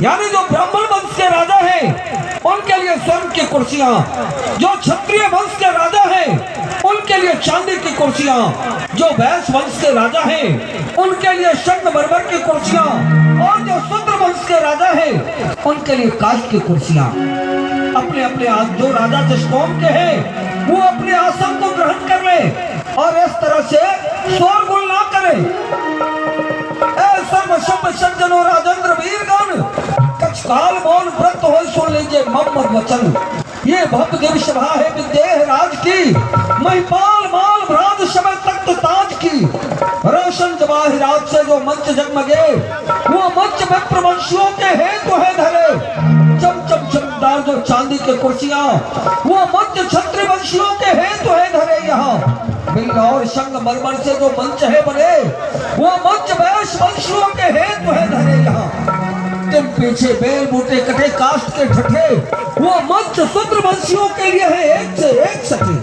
यानी जो ब्राह्मण वंश के राजा हैं उनके लिए स्वर्ण की कुर्सियां, जो क्षत्रिय वंश के राजा हैं उनके लिए चांदी की कुर्सियां, जो वैश्य वंश के राजा हैं उनके लिए संगमरमर की कुर्सियां, और जो शूद्र वंश के राजा हैं उनके लिए काष्ठ की कुर्सियां। अपने अपने जो राजा जिस कौम के हैं वो अपने आसन को ग्रहण कर ले और इस तरह से शोरगुल ना करे। सर्व शुभ सज्जनों राजेंद्र वीरगण, कछकाल मौन व्रत हो सुन लीजिए मोहम्मद वचन। ये भक्त दिव्य सभा है विदेह राज की, महिपाल माल भ्राज शबे तख्त ताज की। रोशन जवाहिरात से जो मंच जगमगे वो मंच विप्रवंशियों के हेतु है धरे। चमचम चमकदार जो चांदी के कुर्सियां वो मंच क्षत्रिय वंशियों के हेतु है धरे। यहाँ बिल और संगमरमर से जो मंच है बने वो मंच वैश्य वंशियों के हेतु है धरे। यहाँ दिन पीछे बेल बूटे कटे काष्ठ के ठठे वो मंच शूद्र वंशियों के लिए है एक से एक सटे।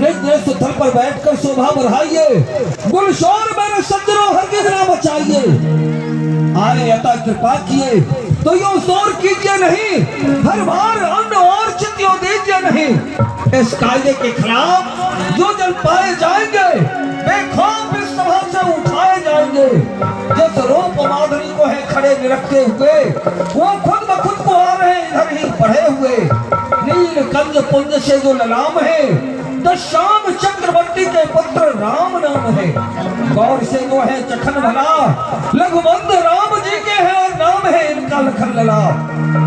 निज स्थल पर बैठकर शोभा बढ़ाइए, गुलशोर मेरे सज्जनों हरगिज ना मचाइए। आए अता कृपा किए तो यो शोर कीजिए नहीं, हर बार अन्न और चित्यों दीजिए नहीं। इस कायदे के खिलाफ जो जन पाए जाएंगे बेखौफ इस सभा से उठाए जाएंगे। जिस रूप माधुरी को है खड़े निरखते हुए वो खुद ब खुद को आ रहे इधर ही बढ़े हुए। नील कंज पुंज से जो ललाम है दशाम चक्रवर्ती के पुत्र राम नाम है। गौर से जो है चखन भला लघुमंद राम जी के है और नाम है इनका लखन लला।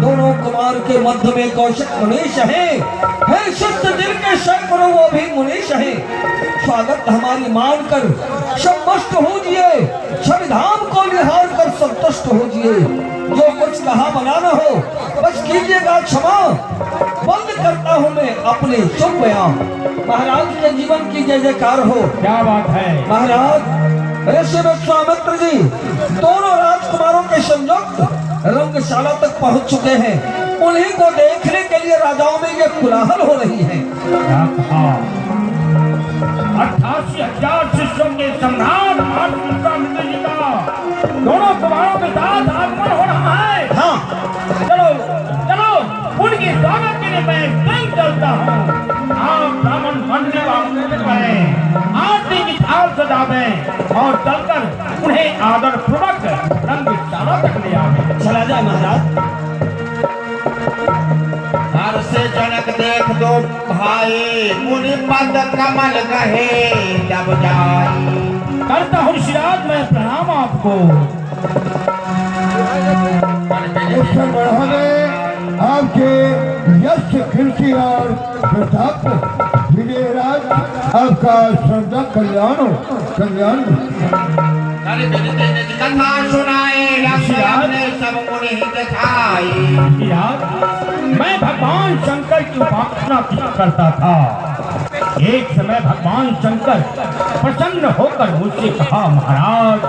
दोनों कुमार के मध्य में कौशिक मुनीश है शिष्ट जिनके सैकड़ों वो भी मुनीश है। स्वागत हमारी मानकर सम्मस्त होजिए, संविधान को निहार कर संतुष्ट होजिए। जो कुछ कहा मना न हो बस कीजिएगा क्षमा, बंद करता हूँ मैं अपने शुभ बयान। महाराज के जीवन की जय जयकार हो। क्या बात है महाराज ऋषि विश्वामित्र जी दोनों राजकुमारों के संयुक्त रंगशाला तक पहुंच चुके हैं। उन्हीं को देखने के लिए राजाओं में ये कोलाहल हो रही है। 88,000 शिष्यों के सम्राट विश्वामित्र जी का दोनों कुमारों के साथ आगमन हो रहा है। हाँ चलो चलो उनके स्वागत के लिए मैं स्वयं चलता हूँ। आप ब्राह्मण मंडली आमंत्रित करें, आरती की थाल सजावें और चलकर उन्हें आदर पूर्वक रंगशाला तक ले आवे। चला जाए महाराज। हर से जनक देख दो भाई, मुनि पद कमल कहे जब जाई। करता हूँ शिराज मैं प्रणाम आपको। उससे बढ़ावे आपके यश कीर्ति और प्रताप विजयराज आपका सदा कल्याण हो, कल्याण कथा सुनाए ने सब मुनि दिखाई। मैं भगवान शंकर की उपासना करता था। एक समय भगवान शंकर प्रसन्न होकर मुझसे कहा, महाराज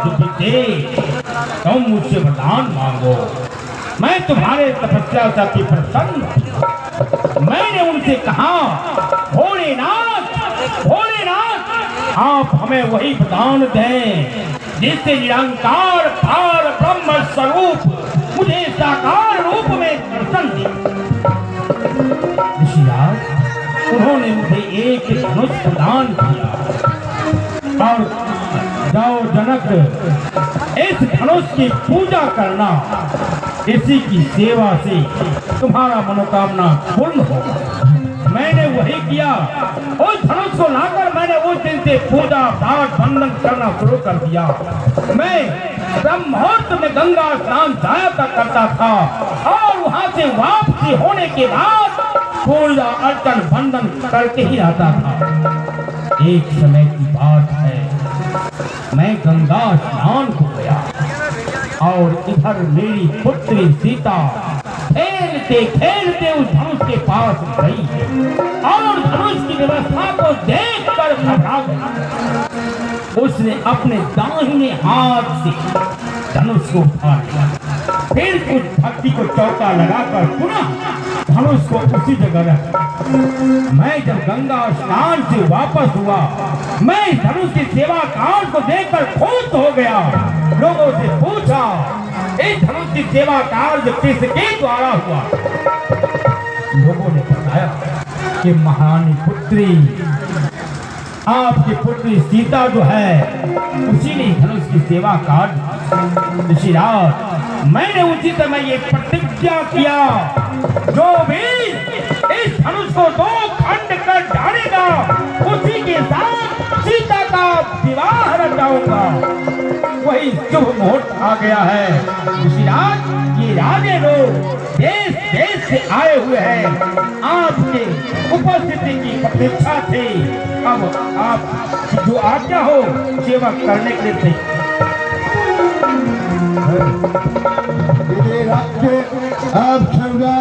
तुम मुझसे वरदान मांगो, मैं तुम्हारे तपस्या से प्रसन्न। मैंने उनसे कहा, भोलेनाथ भोलेनाथ आप हमें वही वरदान दें जिससे निरंकार पार ब्रह्म स्वरूप मुझे साकार रूप में दर्शन दे। उन्होंने मुझे एक धनुष प्रदान किया और जाओ जनक इस धनुष की पूजा करना, इसी की सेवा से तुम्हारा मनोकामना पूर्ण होगा। मैंने वही किया, उस धनुष को लाकर मैंने उस दिन से पूजा पाठ बंधन करना शुरू कर दिया। मैं ब्रह्म मुहूर्त में गंगा स्नान जाया करता था और वहां से वापसी होने के बाद पूजा अर्चन बंधन करके ही आता था। एक समय की बात है, मैं गंगा स्नान को गया और इधर मेरी पुत्री सीता खेलते खेलते उस धनुष के पास गई और धनुष की व्यवस्था को देखकर घबरा गई। उसने अपने दाहिने हाथ से धनुष को उठा लिया, फिर कुछ भक्ति को चौका लगाकर पुनः धनुष को उसी जगह रखा। मैं जब गंगा स्नान से वापस हुआ, मैं धनुष की सेवा कांड को देखकर खुश हो गया। लोगों से पूछा, इस धनुष की सेवा कार्य किसके द्वारा हुआ? लोगों ने बताया कि महारानी पुत्री, आपकी पुत्री सीता जो है उसी ने धनुष की सेवा कार्य। ऋषिराज, मैंने उसी समय ये प्रतिज्ञा किया, जो भी इस धनुष को दो खंड कर डालेगा उसी के साथ सीता का विवाह रचाऊंगा। वही शुभ मुहूर्त आ गया है। ऋषिराज, ये राजे लोग देश देश से आए हुए हैं, आपके उपस्थिति की प्रतीक्षा थी। अब आप जो आज्ञा हो सेवा करने के लिए राज्य आप सबका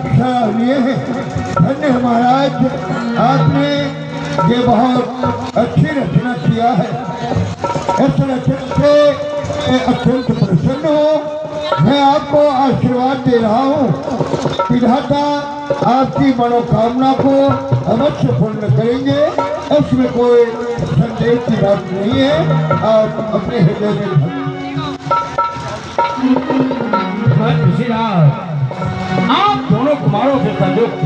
सराहनीय है। धन्य महाराज, आपने ये बहुत अच्छी रचना किया है। इस रचना से मैं अत्यंत प्रसन्न हूँ। मैं आपको आशीर्वाद दे रहा हूँ। विधाता आपकी मनोकामना को अवश्य पूर्ण करेंगे, इसमें कोई संदेह की बात नहीं है। आप अपने हृदय में ऋषिराज, आप दोनों कुमारों के संयुक्त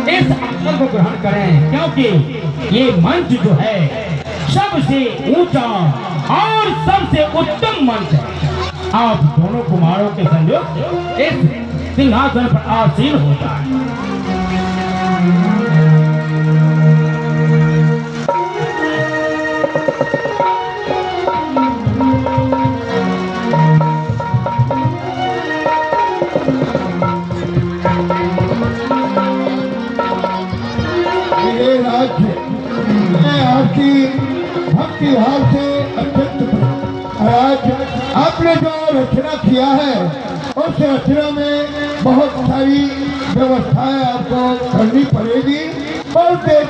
इस अवसर को ग्रहण करें, क्योंकि ये मंच जो है सबसे ऊंचा और सबसे उत्तम मंच है। आप दोनों कुमारों के संयुक्त इस सिंहासन पर आसीन हो जाए। मैं आपकी भक्ति भाव से अत्यंत आज आपने जो रचना किया है उस रचना में बहुत सारी व्यवस्थाएं आपको करनी पड़ेगी। बहुत देश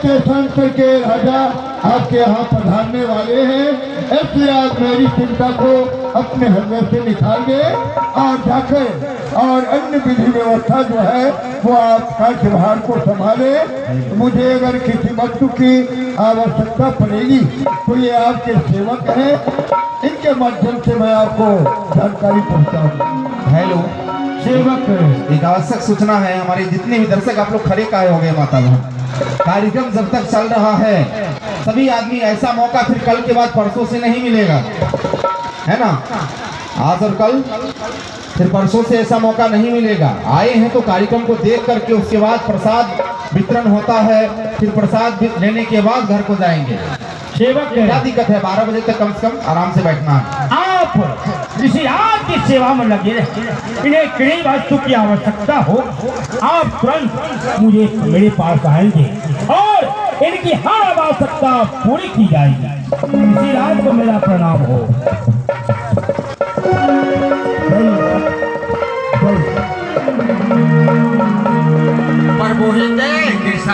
के राजा आपके यहाँ पधारने वाले हैं, इसलिए आप मेरी चिंता को अपने हृदय से निकाल दे और जाकर और अन्य विधि व्यवस्था जो है वो आप कार्यभार को संभाले। मुझे अगर किसी वस्तु की आवश्यकता पड़ेगी तो ये आपके सेवक हैं, इनके माध्यम से मैं आपको जानकारी पहुँचाऊंगा। हेलो सेवक, एक आवश्यक सूचना है। हमारे जितने भी दर्शक आप लोग खड़े काहे हो गए माता बहन, कार्यक्रम जब तक चल रहा है सभी आदमी, ऐसा मौका फिर कल के बाद परसों से नहीं मिलेगा, है ना? आज और कल, फिर परसों से ऐसा मौका नहीं मिलेगा। आए हैं तो कार्यक्रम को देख करके उसके बाद प्रसाद वितरण होता है, फिर प्रसाद लेने के बाद घर को जाएंगे। सेवक, क्या दिक्कत है? 12 बजे तक कम से कम आराम से बैठना है। आप ऋषिराज की सेवा में लगे रहे। इन्हें किसी वस्तु की आवश्यकता हो आप तुरंत मुझे मेरे पास आएंगे और इनकी हर आवश्यकता पूरी की जाएगी। ऋषिराज को मेरा प्रणाम हो।